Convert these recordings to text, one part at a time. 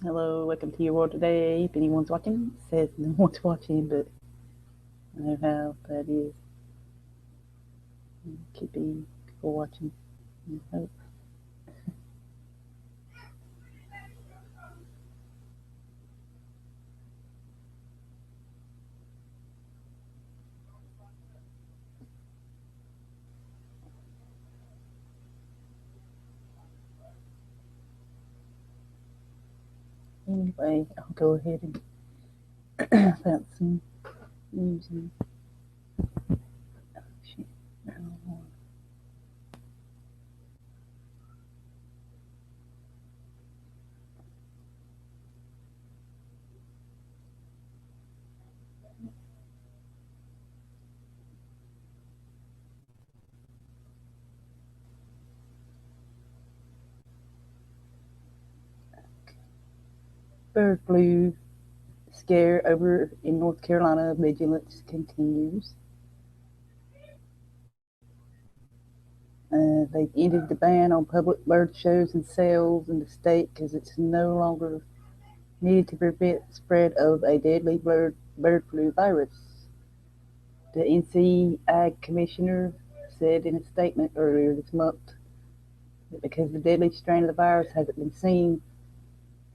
Hello, welcome to your world today. If anyone's watching, it says no one's watching, but I know how that is. Could be people watching. I hope. Anyway, I'll go ahead and found some news and shit. Bird flu scare over in North Carolina. Vigilance continues. They've ended the ban on public bird shows and sales in the state because it's no longer needed to prevent spread of a deadly bird flu virus. The NC Ag Commissioner said in a statement earlier this month that because the deadly strain of the virus hasn't been seen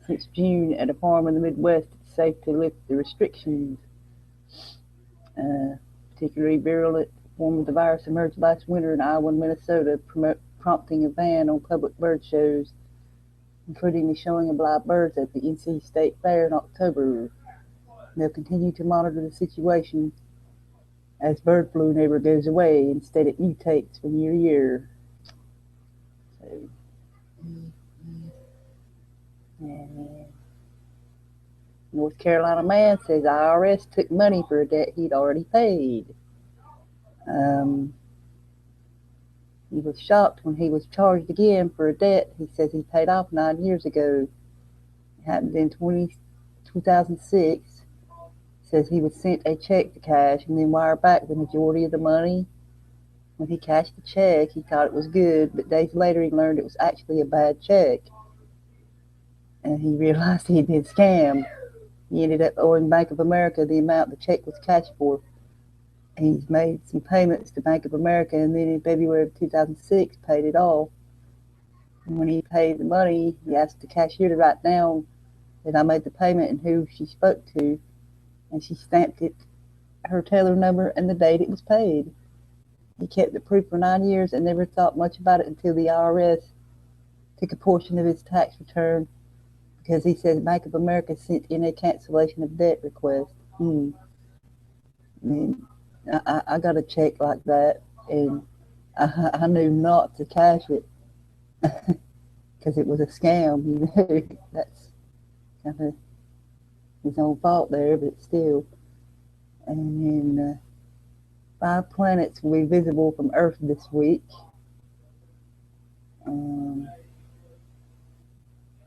since June at a farm in the Midwest, it's safe to lift the restrictions. Particularly virulent form of the virus emerged last winter in Iowa and Minnesota, prompting a ban on public bird shows, including the showing of live birds at the NC State Fair in October. They'll continue to monitor the situation as bird flu never goes away. Instead, it mutates from year to year. So, and North Carolina man says IRS took money for a debt he'd already paid. He was shocked when he was charged again for a debt he says he paid off 9 years ago. It happened in 2006. Says he was sent a check to cash and then wired back the majority of the money. When he cashed the check, he thought it was good, but days later he learned it was actually a bad check. And he realized he'd been scammed. He ended up owing Bank of America the amount the check was cashed for. He's made some payments to Bank of America, and then in February of 2006 paid it off. And when he paid the money, he asked the cashier to write down that I made the payment and who she spoke to, and she stamped it, her teller number, and the date it was paid. He kept the proof for 9 years and never thought much about it until the IRS took a portion of his tax return because he says Bank of America sent in a cancellation of debt request. I mean, I got a check like that, and I knew not to cash it because it was a scam. You know, that's kind of his own fault there, but still. And then 5 planets will be visible from Earth this week.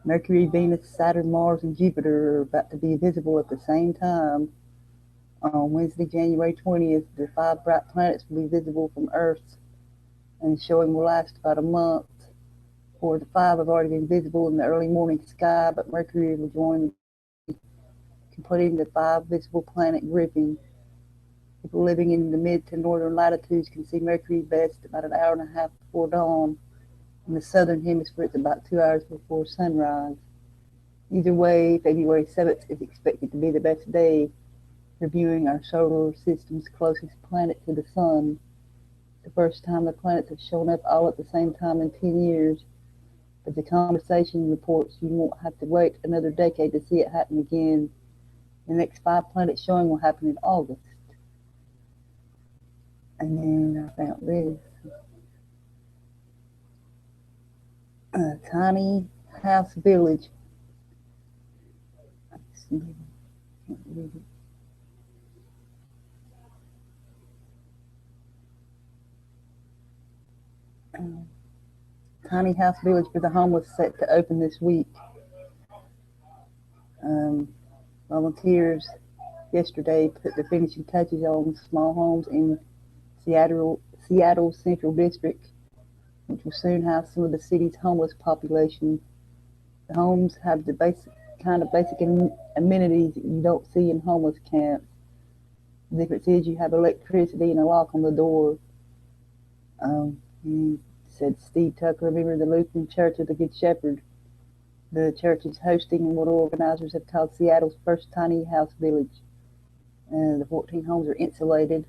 Mercury, Venus, Saturn, Mars, and Jupiter are about to be visible at the same time. On Wednesday, January 20th, the 5 bright planets will be visible from Earth, and the showing will last about a month. 4 of the 5 have already been visible in the early morning sky, but Mercury will join, completing the 5 visible planet grouping. People living in the mid to northern latitudes can see Mercury best about an hour and a half before dawn. In the southern hemisphere, it's about 2 hours before sunrise. Either way, February 7th is expected to be the best day for viewing our solar system's closest planet to the sun. The first time the planets have shown up all at the same time in 10 years. But the conversation reports you won't have to wait another decade to see it happen again. The next 5 planet showing will happen in August. And then I found this. A tiny house village. Tiny house village for the homeless set to open this week. Volunteers yesterday put the finishing touches on small homes in Seattle Central District, which will soon house some of the city's homeless population. The homes have the basic kind of basic amenities that you don't see in homeless camps. The difference is you have electricity and a lock on the door. He said Steve Tucker, a member of the Lutheran Church of the Good Shepherd. The church is hosting what organizers have called Seattle's first tiny house village. The 14 homes are insulated.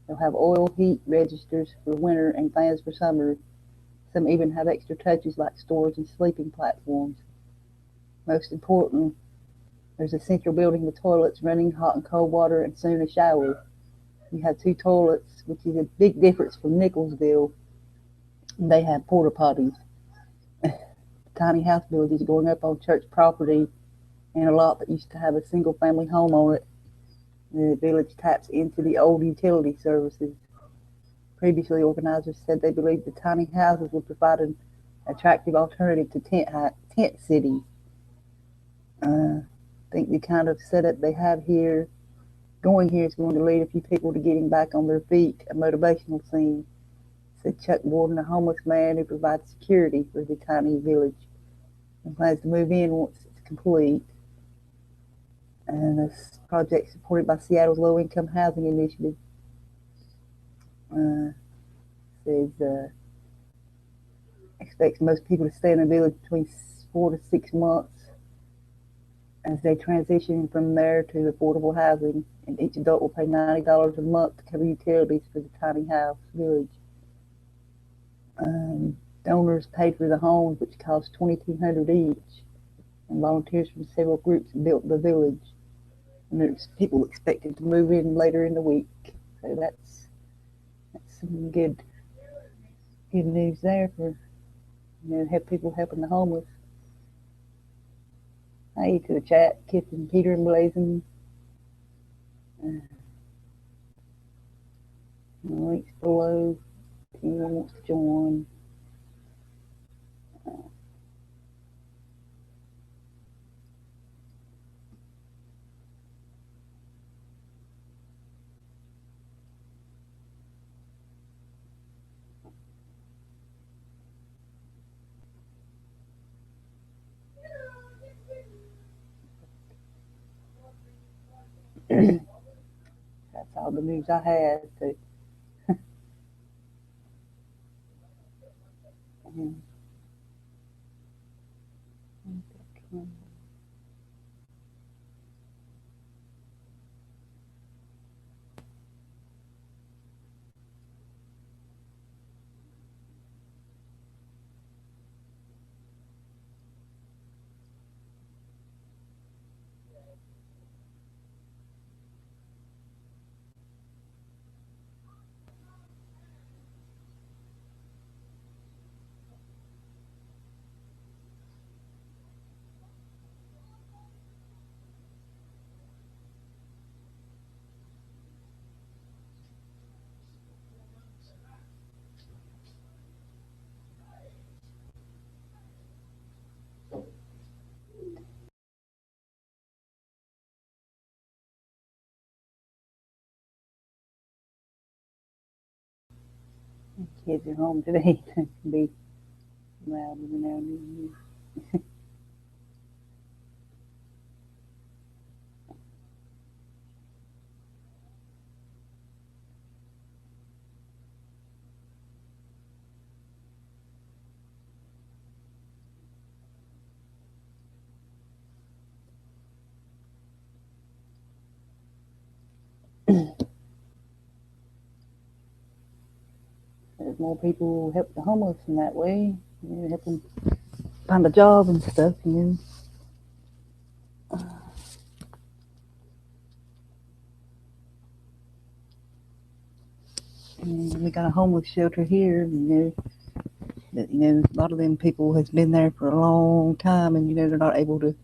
They'll have oil heat registers for winter and fans for summer. Some even have extra touches like stores and sleeping platforms. Most important, there's a central building with toilets, running hot and cold water, and soon a shower. You have 2 toilets, which is a big difference from Nicholsville. They have porta potties. Tiny house village is going up on church property in a lot that used to have a single family home on it. The village taps into the old utility services. Previously, organizers said they believed the tiny houses would provide an attractive alternative to tent cities. I think the kind of setup they have here, going here, is going to lead a few people to getting back on their feet, a motivational scene, said Chuck Warden, a homeless man who provides security for the tiny village and plans to move in once it's complete. And this project is supported by Seattle's Low Income Housing Initiative. Says expects most people to stay in the village between 4 to 6 months as they transition from there to affordable housing, and each adult will pay $90 a month to cover utilities for the tiny house village. Donors paid for the homes, which cost $2,200 each, and volunteers from several groups built the village. And there's people expected to move in later in the week, so that's some good news there for have people helping the homeless. Hey to the chat, Kip and Peter and Blazing. Links below if anyone wants to join. That's all the news I had. So. Kids are home today. It can be loud every now and then. There's more people help the homeless in that way. Help them find a job and stuff. And we got a homeless shelter here. That a lot of them people has been there for a long time, and they're not able to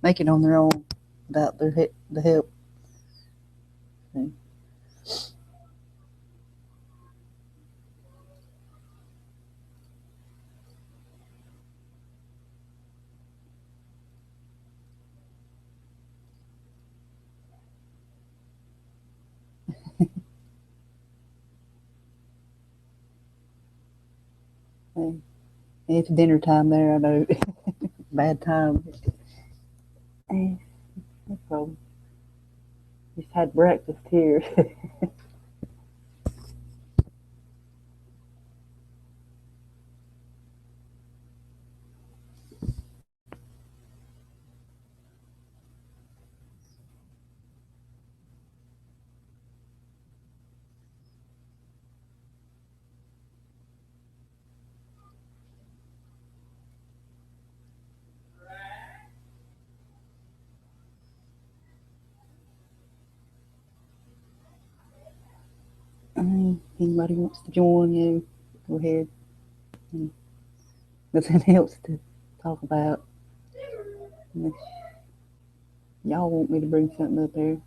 make it on their own without the help. So. It's dinner time there, I know. Bad time. Eh, no problem. Just had breakfast here. Anybody wants to join you, go ahead. Nothing else to talk about. Unless y'all want me to bring something up there.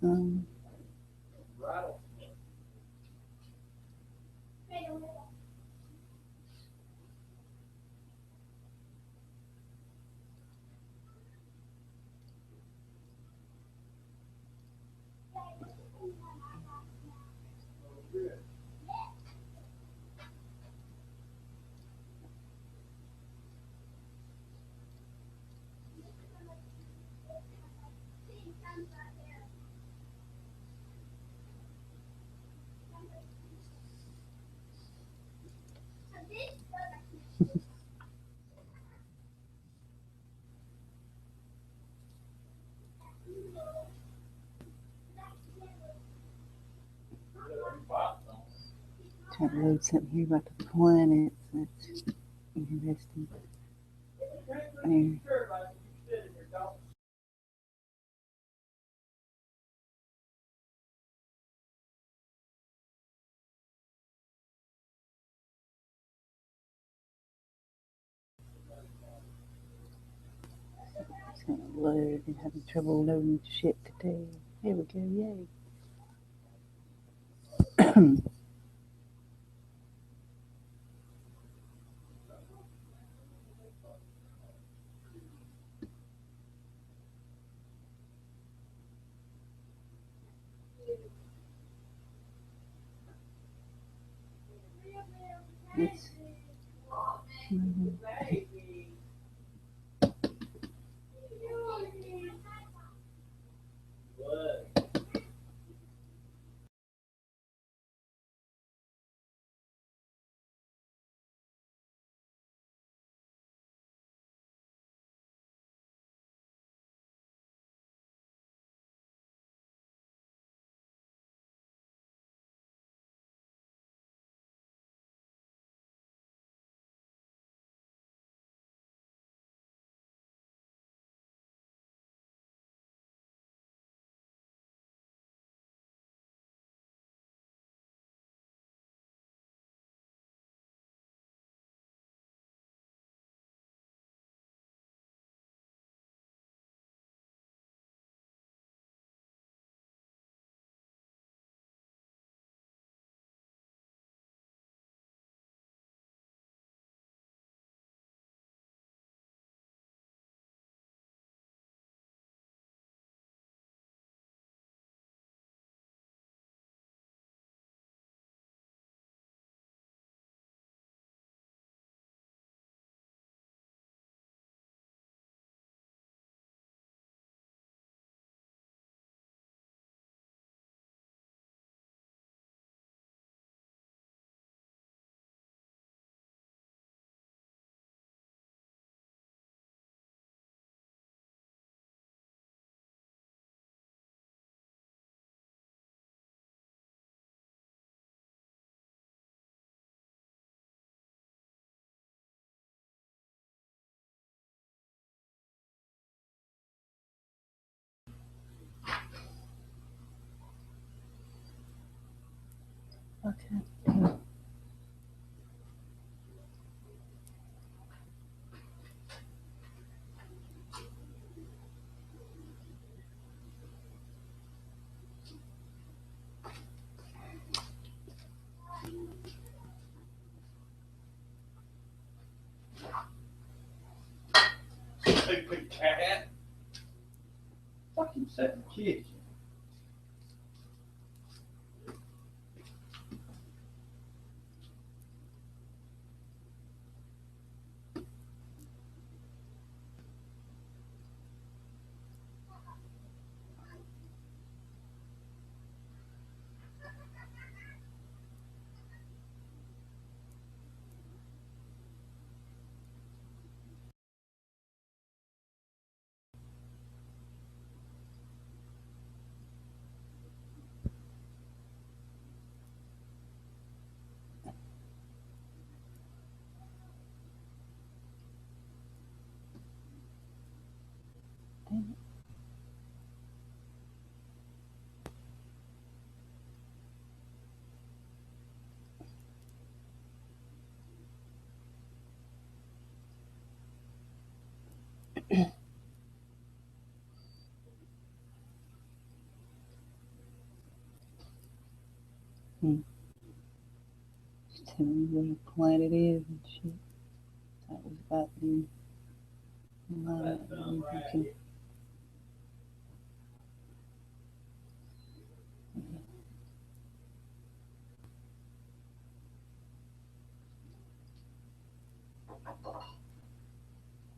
Um, trying to load something here about the planets. That's interesting. There. It's gonna load. I'm having trouble loading shit today. Here we go. Yay. It's, mhm. Okay. Stupid cat. Fucking set in the kitchen. Dang it. Just tell me where the planet is and shit. That was about the line.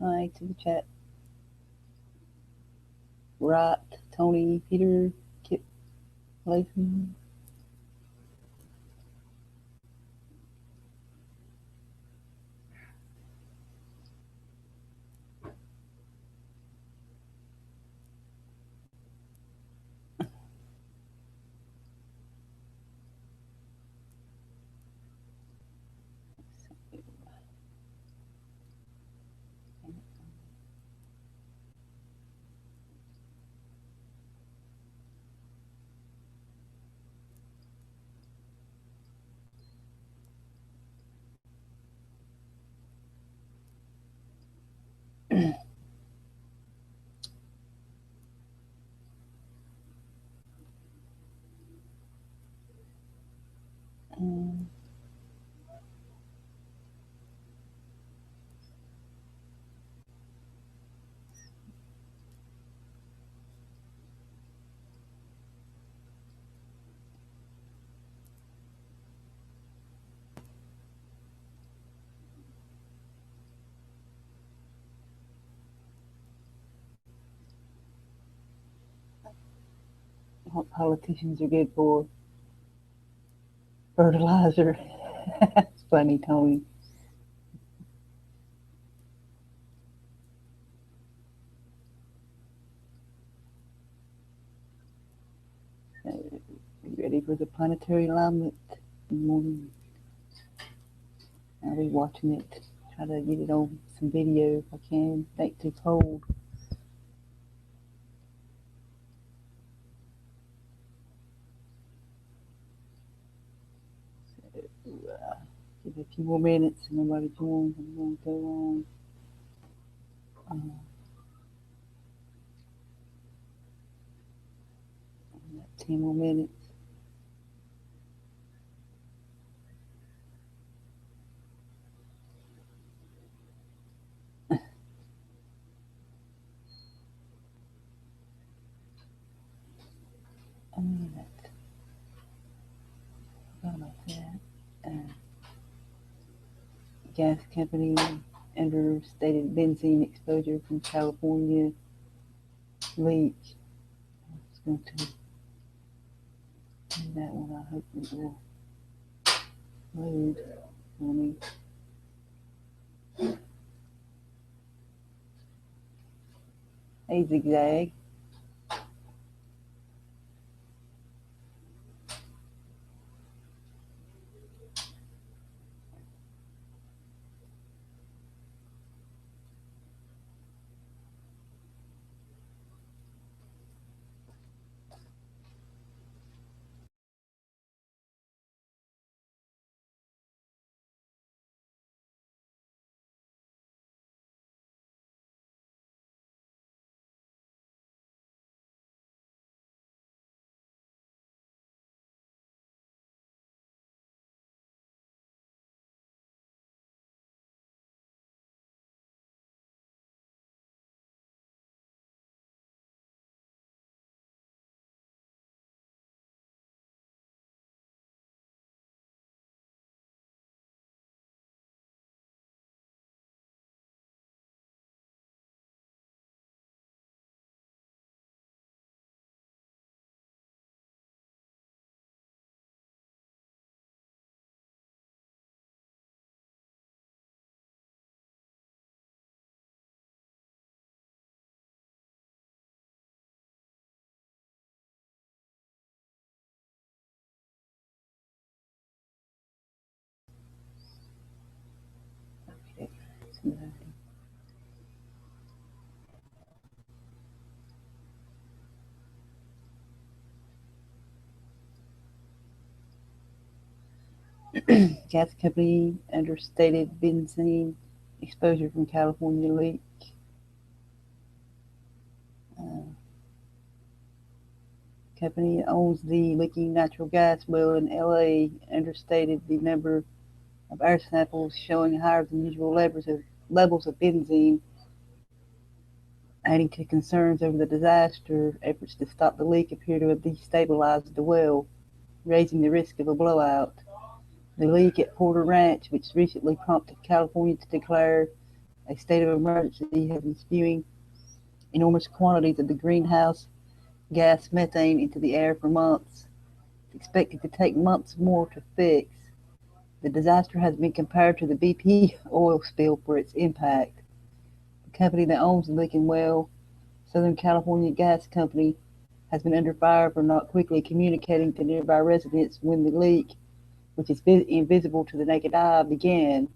Hi to the chat. Right, Tony, Peter, Kip, Lathan. Um, what politicians are good for? Fertilizer. That's funny, Tony. You ready for the planetary alignment? Good morning. I'll be watching it. Try to get it on some video if I can. Ain't too cold. Give it a few more minutes and nobody joins. I'm going to go on. 10 more minutes. A minute. Forgot about that. Gas company under stated benzene exposure from California leak. It's going to do that one. I hope it will load for me. Hey, Zigzag. Gas company understated benzene exposure from California leak. Company that owns the leaking natural gas well in LA understated the number of air samples showing higher than usual levels of benzene, adding to concerns over the disaster. Efforts to stop the leak appear to have destabilized the well, raising the risk of a blowout. The leak at Porter Ranch, which recently prompted California to declare a state of emergency, has been spewing enormous quantities of the greenhouse gas methane into the air for months. It's expected to take months more to fix. The disaster has been compared to the BP oil spill for its impact. The company that owns the leaking well, Southern California Gas Company, has been under fire for not quickly communicating to nearby residents when the leak, which is invisible to the naked eye, began.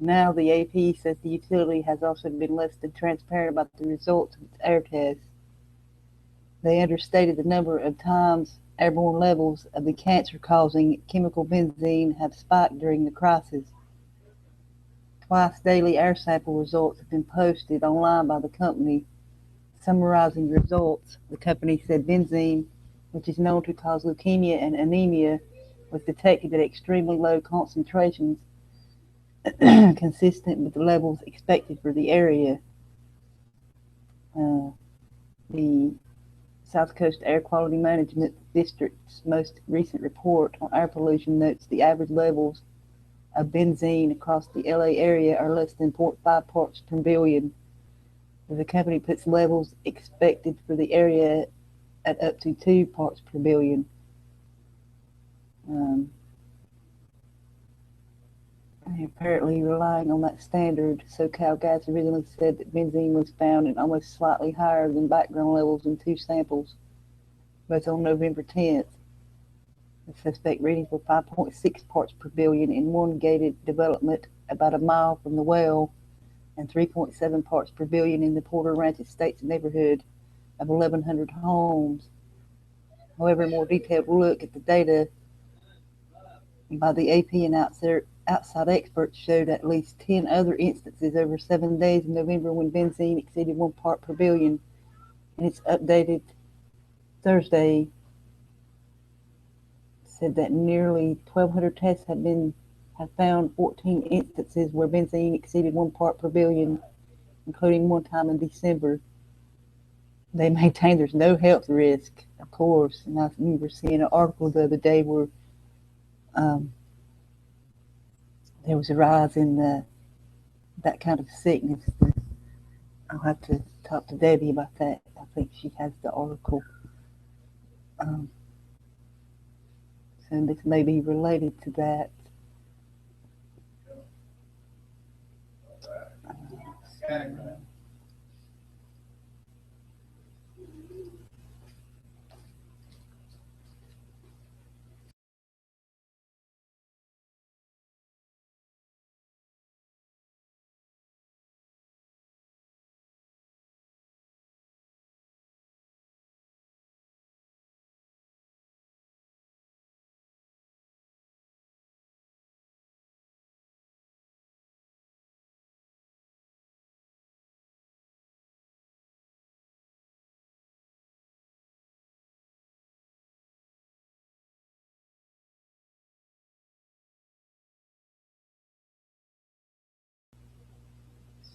Now the AP says the utility has also been less than transparent about the results of its air tests. They understated the number of times airborne levels of the cancer-causing chemical benzene have spiked during the crisis. Twice daily air sample results have been posted online by the company. Summarizing the results, the company said benzene, which is known to cause leukemia and anemia, was detected at extremely low concentrations, consistent with the levels expected for the area. The South Coast Air Quality Management District's most recent report on air pollution notes the average levels of benzene across the LA area are less than 0.5 parts per billion. The company puts levels expected for the area at up to 2 parts per billion. Apparently relying on that standard, SoCal Gas originally said that benzene was found in almost slightly higher than background levels in 2 samples, both on November 10th. The suspect reading for 5.6 parts per billion in one gated development about a mile from the well, and 3.7 parts per billion in the Porter Ranch Estates neighborhood of 1,100 homes. However, a more detailed look at the data by the AP and outside experts showed at least 10 other instances over 7 days in November when benzene exceeded 1 part per billion. And its updated Thursday said that nearly 1,200 tests have found 14 instances where benzene exceeded 1 part per billion, including one time in December. They maintain there's no health risk, of course. And I remember seeing an article the other day where there was a rise in that kind of sickness. I'll have to talk to Debbie about that. I think she has the article. So this may be related to that.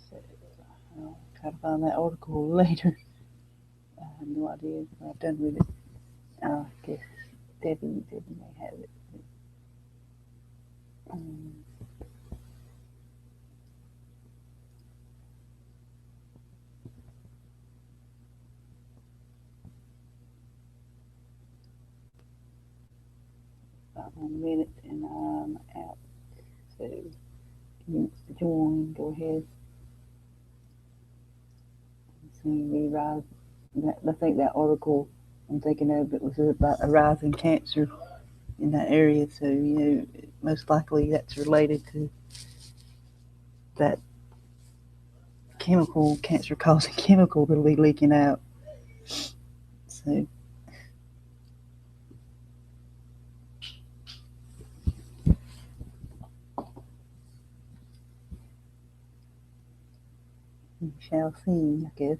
So I'll try to find that article later. I have no idea what I've done with it. I guess Debbie may have it. About 1 minute and I'm out. So if you want to join, go ahead. So we rise. I think that article I'm thinking of it was about a rise in cancer in that area. So most likely that's related to that chemical, cancer causing chemical that'll be leaking out. So we shall see, I guess.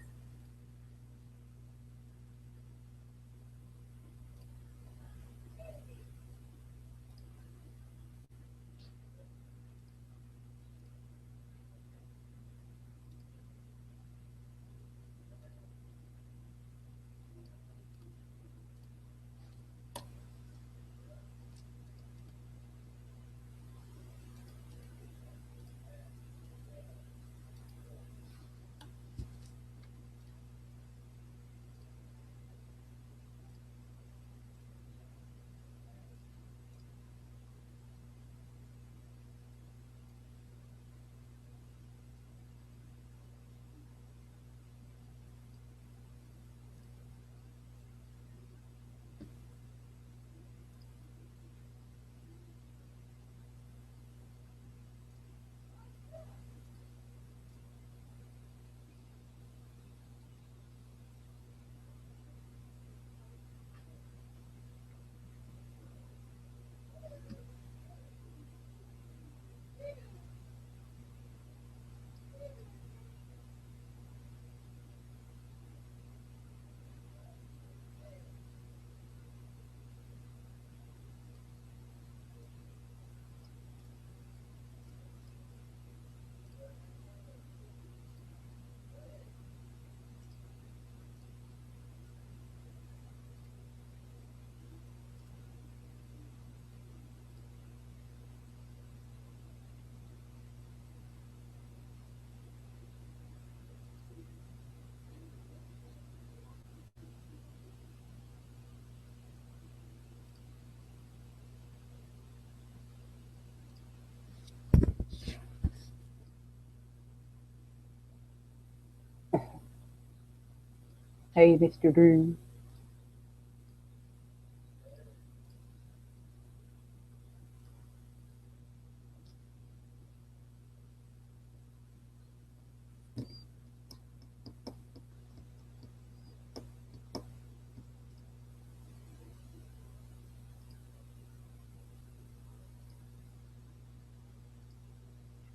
Hey, Mr. Drew.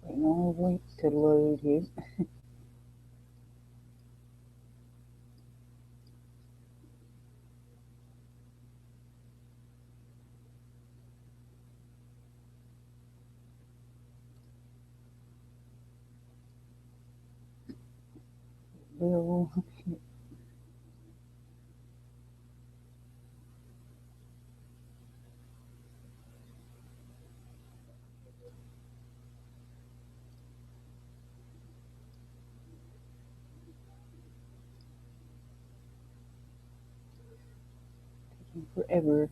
Waiting on a link to load here. Well, forever.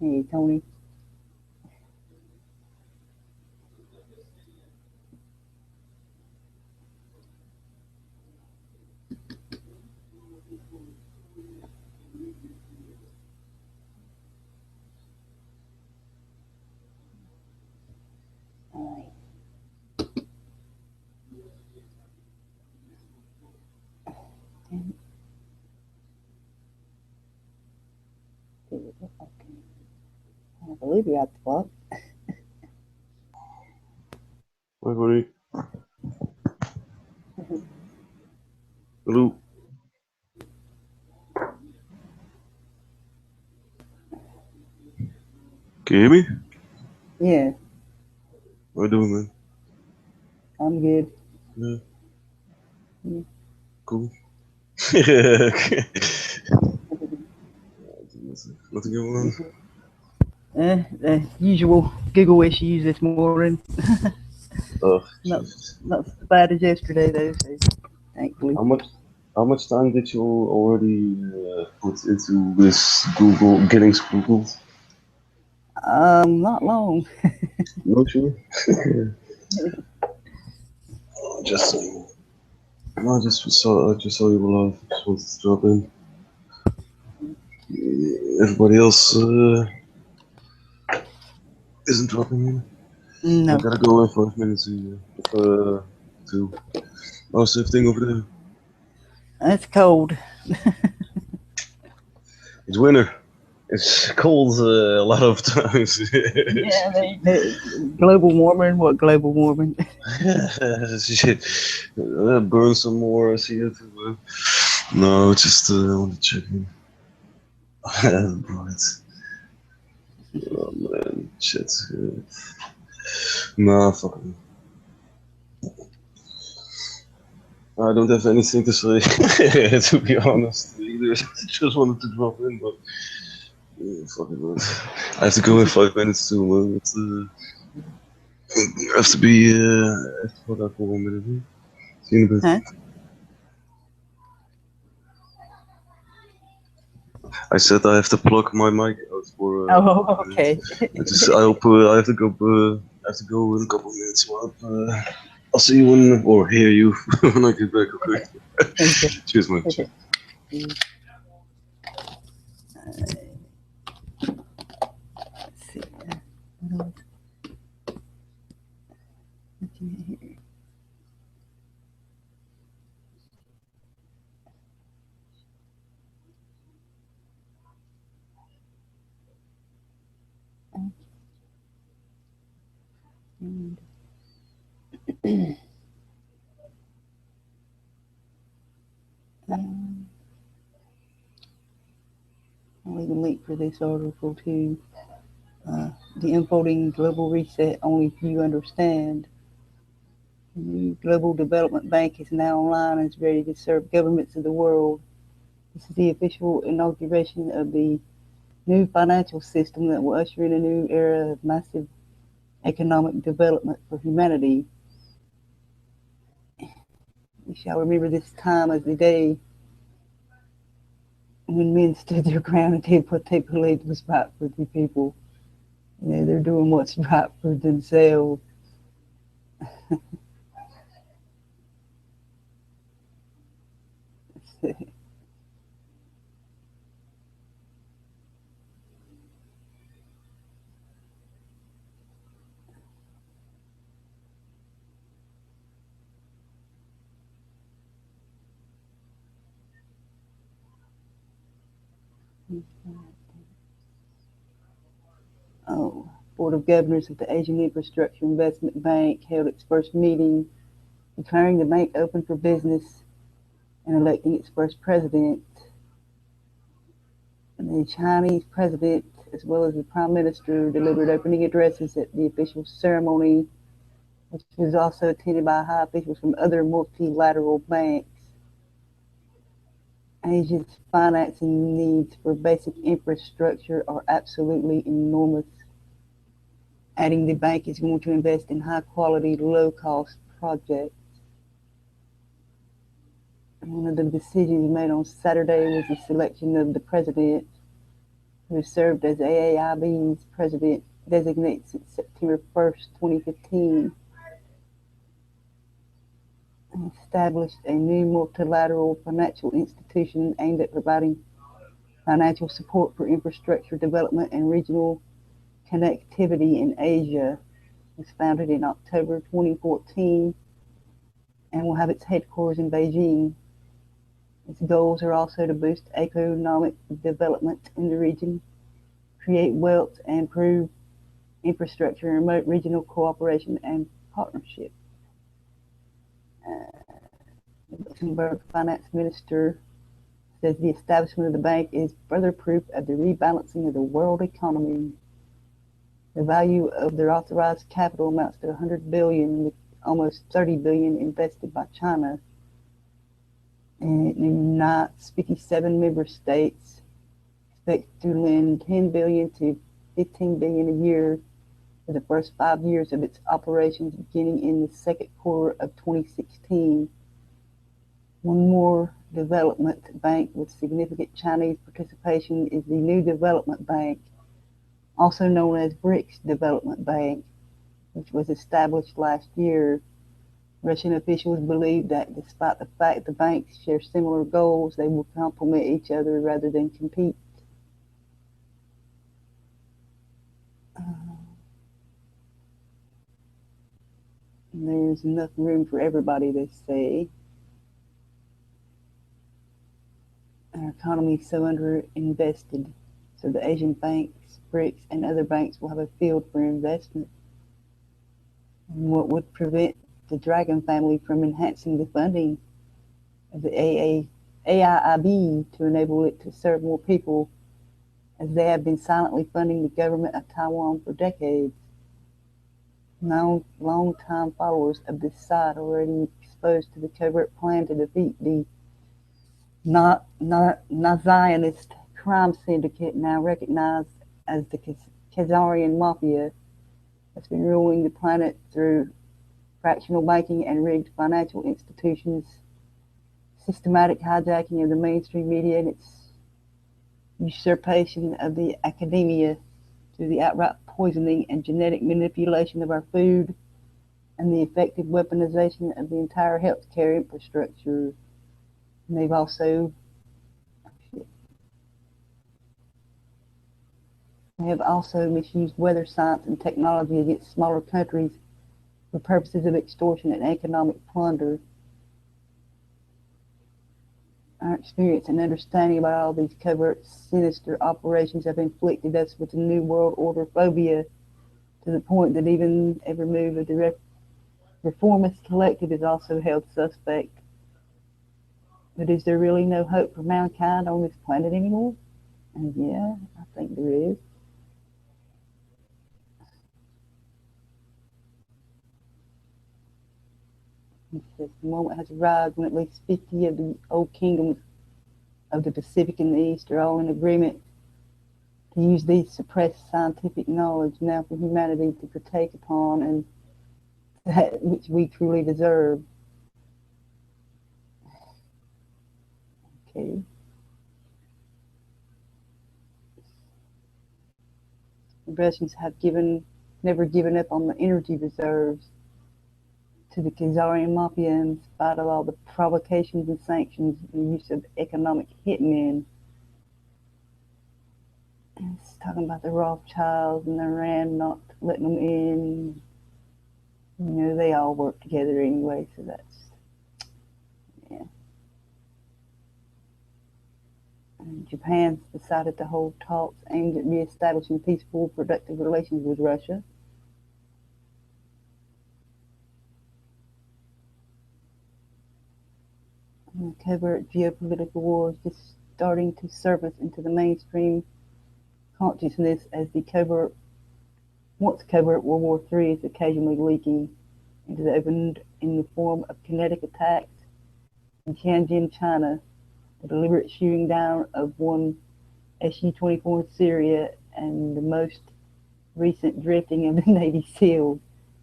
Hey, Tony. All right. And I believe you got the block. Hoi, hoi. Hallo. Can you hear me? Yeah, What are you doing, man? I'm good. Yeah. Yeah. Cool. Okay. Nothing going on. The usual Google issues this morning. Oh, Not Jesus. not so bad as yesterday though. So thankfully, How much? How much time did you already put into this Google getting Google? not long. No sure. just I just saw you live. Just wanted to drop in. Everybody else isn't dropping in. I No, gotta go in 5 minutes. To how's everything over there? it's cold. It's winter. It's cold a lot of times. Yeah, they global warming. What global warming? Shit. Burn some more CO2. No, just want to check in. Right. Oh man, shit. Nah, fuck it. I don't have anything to say, to be honest. Either. Just wanted to drop in, but fuck it, man. I have to go in 5 minutes too, man. I have to be. I have to fuck out for 1 minute. Man. See you in a bit. Huh? I said I have to plug my mic out for Oh, 1 minute. okay. I hope I have to go. I have to go in a couple of minutes. So I'll see you when, or hear you when I get back. Okay. Okay. Cheers, man. Okay. Cheers. Let's see. What else? Looking at here. And, um, I'll leave a link for this article too. The unfolding global reset only few understand. The new Global Development Bank is now online and is ready to serve governments of the world. This is the official inauguration of the new financial system that will usher in a new era of massive economic development for humanity. We shall remember this time as the day when men stood their ground and did what they believed was right for the people. They're doing what's right for themselves. Oh, Board of Governors of the Asian Infrastructure Investment Bank held its first meeting, declaring the bank open for business and electing its first president. And the Chinese president, as well as the prime minister, delivered opening addresses at the official ceremony, which was also attended by high officials from other multilateral banks. Asia's financing needs for basic infrastructure are absolutely enormous. Adding the bank is going to invest in high quality, low cost projects. One of the decisions made on Saturday was the selection of the president, who has served as AAIB's president designate since September 1st, 2015, and established a new multilateral financial institution aimed at providing financial support for infrastructure development and regional connectivity in Asia. It was founded in October 2014 and will have its headquarters in Beijing. Its goals are also to boost economic development in the region, create wealth and improve infrastructure and remote regional cooperation and partnership. The Luxembourg finance minister says the establishment of the bank is further proof of the rebalancing of the world economy. The value of their authorized capital amounts to 100 billion, with almost 30 billion invested by China. And it unites 57 member states, expects to lend 10 billion to 15 billion a year for the first 5 years of its operations, beginning in the second quarter of 2016. One more development bank with significant Chinese participation is the New Development Bank, also known as BRICS Development Bank, which was established last year. Russian officials believe that despite the fact the banks share similar goals, they will complement each other rather than compete. There's enough room for everybody, they say. Our economy is so underinvested, so the Asian banks, BRICS, and other banks will have a field for investment. And what would prevent the Dragon family from enhancing the funding of the AIIB to enable it to serve more people, as they have been silently funding the government of Taiwan for decades? Now, long-time followers of this side already exposed to the covert plan to defeat the Zionist crime syndicate, now recognized as the Khazarian Mafia, has been ruling the planet through fractional banking and rigged financial institutions, systematic hijacking of the mainstream media, and its usurpation of the academia through the outright poisoning and genetic manipulation of our food, and the effective weaponization of the entire healthcare infrastructure. And they've also misused weather science and technology against smaller countries for purposes of extortion and economic plunder. Our experience and understanding about all these covert, sinister operations have inflicted us with a new world order phobia, to the point that even every move of the reformist collective is also held suspect. But is there really no hope for mankind on this planet anymore? And yeah, I think there is. It says the moment has arrived when at least 50 of the old kingdoms of the Pacific and the East are all in agreement to use these suppressed scientific knowledge now for humanity to partake upon, and that which we truly deserve. Okay. The Russians have never given up on the energy reserves to the Khazarian Mafia, in spite of all the provocations and sanctions and the use of economic hitmen. It's talking about the Rothschilds and Iran not letting them in. You know, they all work together anyway, so that's, yeah. And Japan's decided to hold talks aimed at reestablishing peaceful, productive relations with Russia. And the covert geopolitical war is just starting to surface into the mainstream consciousness, as the once covert World War III is occasionally leaking into the open in the form of kinetic attacks in Tianjin, China, the deliberate shooting down of one Su-24 in Syria, and the most recent drifting of the Navy SEALs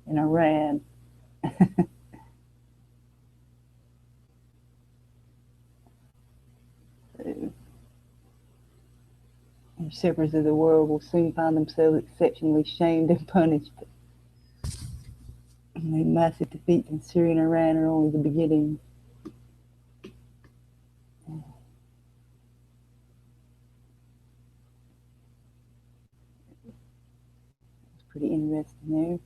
in Iran. So, usurpers of the world will soon find themselves exceptionally shamed and punished. And the massive defeats in Syria and Iran are only the beginning. It's pretty interesting there.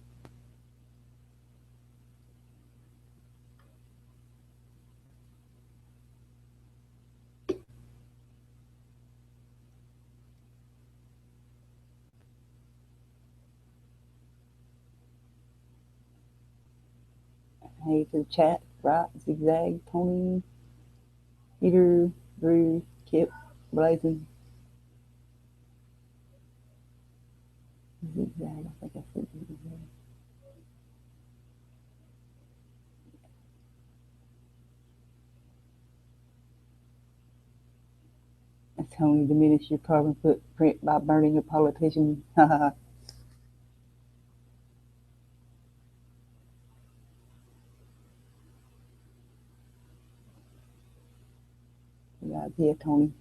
Hey to the chat, right? Zigzag, Tony, Peter, Drew, Kip, Blazing. Zigzag, I think I said zigzag. Tony, diminish your carbon footprint by burning a politician. Haha. Good idea, Tony.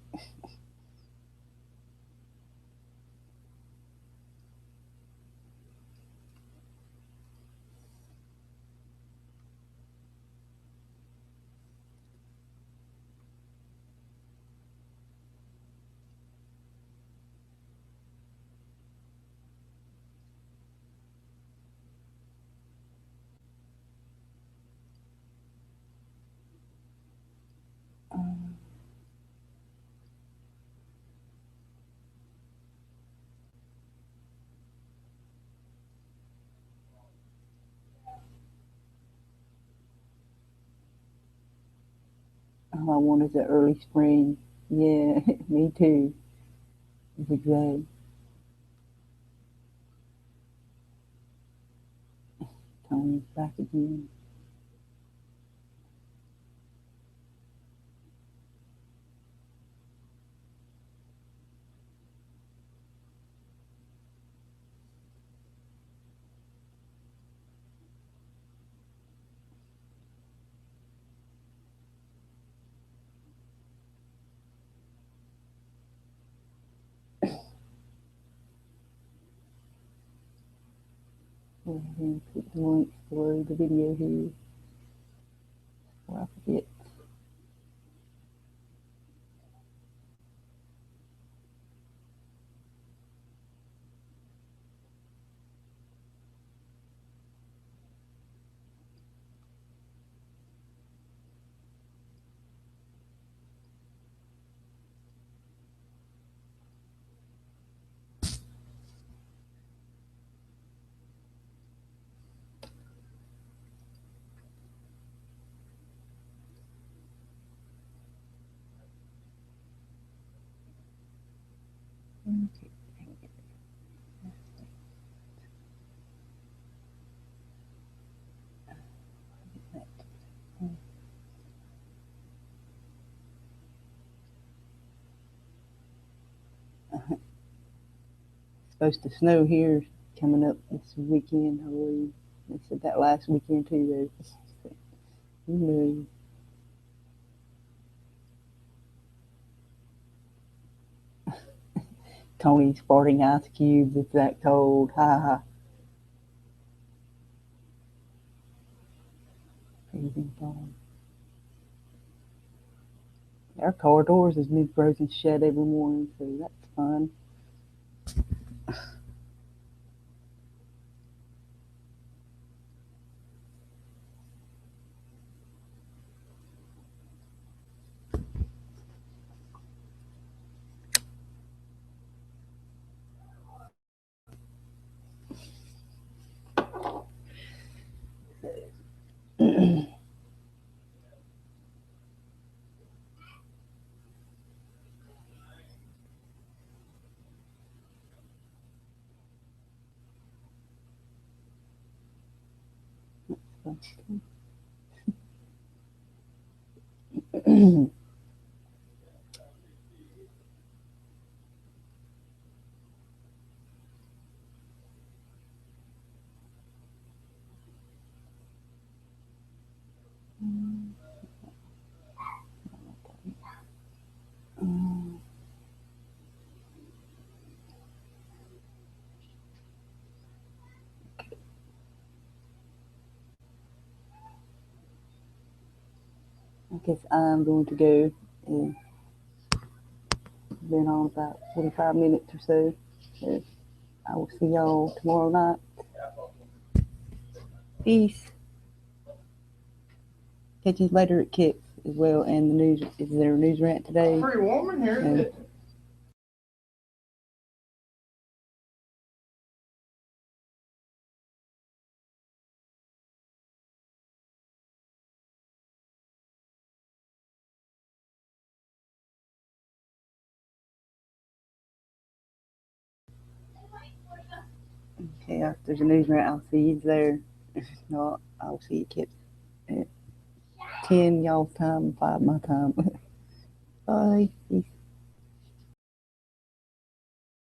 All I want is an early spring. Yeah, me too. Zigzag. Tony's back again. Go ahead and put the links below the video here before I forget. Okay. It's supposed to snow here coming up this weekend, I believe. They said that last weekend too, though. Who knows? Tony sporting ice cubes. It's that cold. Ha ha. Freezing cold. Our car doors is new frozen shut every morning, so that's fun. I guess I'm going to go. It's been on about 45 minutes or so. So I will see y'all tomorrow night. Peace. Catch you later at Kicks as well. And the news, is there a news rant today? Pretty warm in here, isn't it? Yeah, if there's a news rant, I'll see you there. If not, I'll see you kids at 10 y'all's time, 5 my time. Bye. Peace.